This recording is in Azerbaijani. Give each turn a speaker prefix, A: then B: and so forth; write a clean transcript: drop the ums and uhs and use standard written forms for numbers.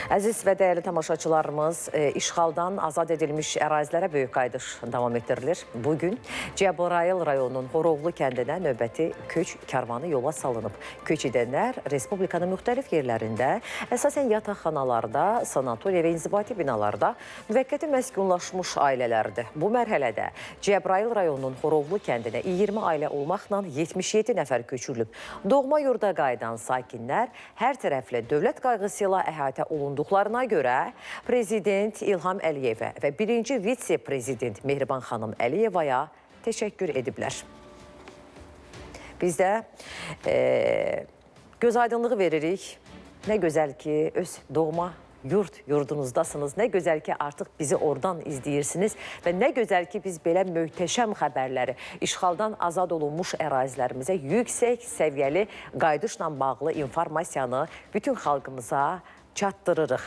A: Əziz və dəyərli tamaşaçılarımız, işğaldan azad edilmiş ərazilərə böyük qayıdış davam etdirilir. Bugün Cəbrayıl rayonunun Horovlu kəndinə növbəti köç karvanı yola salınıb. Köç edənlər Respublikanın müxtəlif yerlərində, əsasən yataqxanalarda, sanatoriya və inzibati binalarda müvəqqəti məskunlaşmış ailələrdir. Bu mərhələdə Cəbrayıl rayonunun Horovlu kəndinə 20 ailə olmaqla 77 nəfər köçürülüb. Doğma yurda qayıdan sakinlər hər tərəfli dövlət qayğısıyla əhatə olunduqlarına görə Prezident İlham Əliyevə və birinci vitse-prezident Mehriban xanım Əliyevaya təşəkkür ediblər. Biz də göz aydınlığı veririk. Nə gözəl ki, öz doğma yurdunuzdasınız. Nə gözəl ki, artıq bizi oradan izləyirsiniz və nə gözəl ki, biz belə möhtəşəm xəbərləri işğaldan azad olunmuş ərazilərimizə yüksək səviyyəli qayıdışla bağlı informasiyanı bütün xalqımıza çatdırırıq.